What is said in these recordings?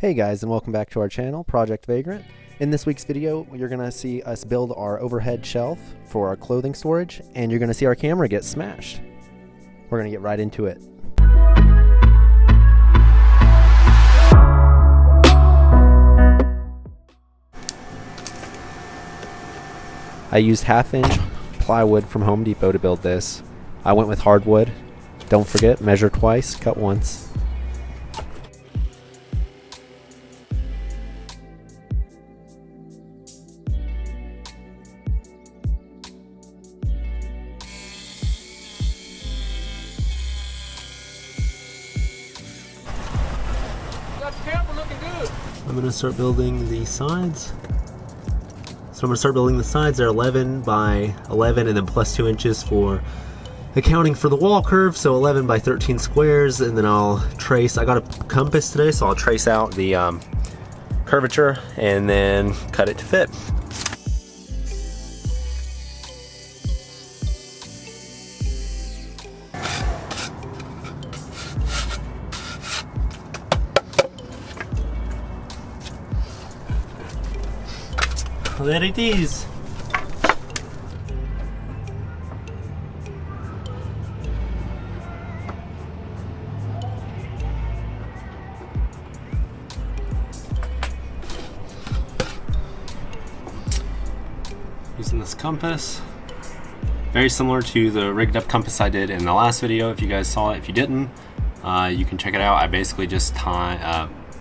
Hey guys, and welcome back to our channel, Project Vagrant. In this week's video, you're going to see us build our overhead shelf for our clothing storage, and you're going to see our camera get smashed. We're going to get right into it. I used 1/2-inch plywood from Home Depot to build this. I went with hardwood. Don't forget, measure twice, cut once. I'm going to start building the sides. So I'm going to start building the sides. They're 11 by 11 and then plus 2 inches for accounting for the wall curve. So 11 by 13 squares, and then I'll trace. I got a compass today, so I'll trace out the curvature and then cut it to fit. There it is. Using this compass, very similar to the rigged up compass I did in the last video. If you guys saw it, if you didn't, you can check it out. I basically just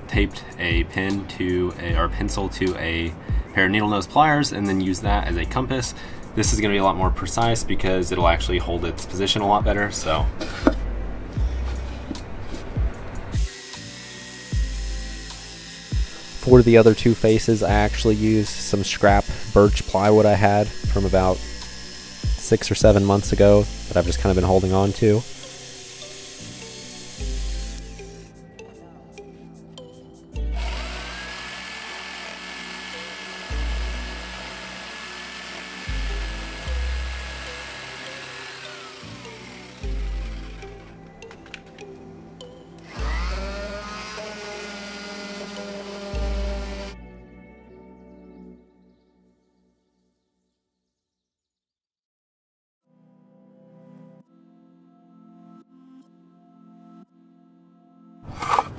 taped a pin to or pencil to a pair of needle nose pliers and then use that as a compass. This is going to be a lot more precise because it'll actually hold its position a lot better. So for the other two faces, I actually used some scrap birch plywood I had from about 6 or 7 months ago that I've just kind of been holding on to.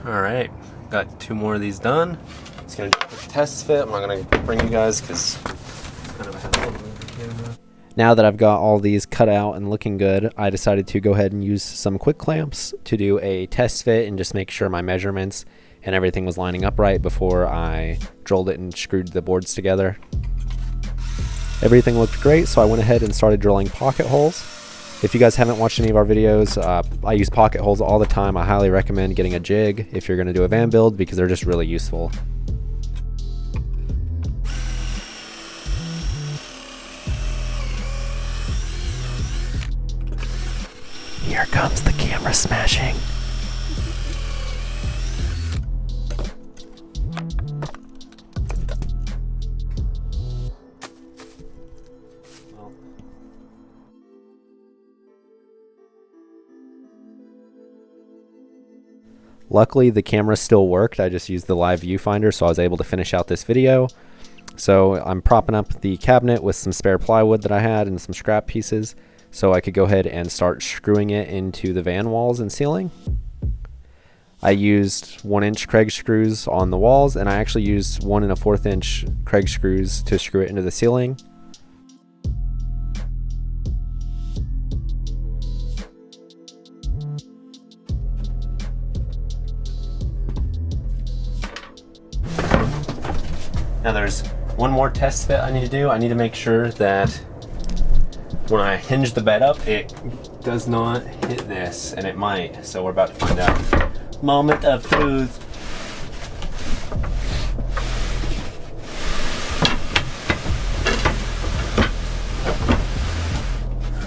Alright, got 2 more of these done. Just gonna do a quick test fit. I'm not gonna bring you guys because it's kind of a hassle with the camera. Now that I've got all these cut out and looking good, I decided to go ahead and use some quick clamps to do a test fit and just make sure my measurements and everything was lining up right before I drilled it and screwed the boards together. Everything looked great, so I went ahead and started drilling pocket holes. If you guys haven't watched any of our videos, I use pocket holes all the time. I highly recommend getting a jig if you're going to do a van build because they're just really useful. Here comes the camera smashing. Luckily, the camera still worked. I just used the live viewfinder, so I was able to finish out this video. So I'm propping up the cabinet with some spare plywood that I had and some scrap pieces, so I could go ahead and start screwing it into the van walls and ceiling. I used 1-inch Kreg screws on the walls, and I actually used 1 1/4-inch Kreg screws to screw it into the ceiling. Now there's one more test fit I need to do. I need to make sure that when I hinge the bed up, it does not hit this, and it might. So we're about to find out. Moment of truth.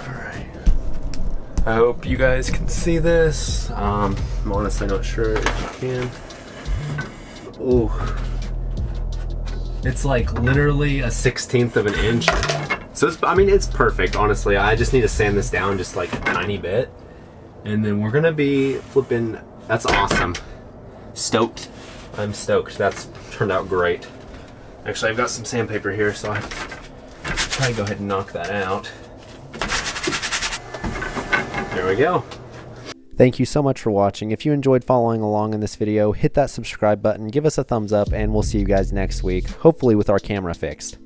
All right. I hope you guys can see this. I'm honestly not sure if you can. Ooh. It's like literally a 1/16 of an inch. So it's, I mean, it's perfect, honestly. I just need to sand this down just like a tiny bit. And then we're gonna be flipping, that's awesome. Stoked. I'm stoked. That's turned out great. Actually, I've got some sandpaper here, so I'll probably go ahead and knock that out. There we go. Thank you so much for watching. If you enjoyed following along in this video, hit that subscribe button, give us a thumbs up, and we'll see you guys next week, hopefully with our camera fixed.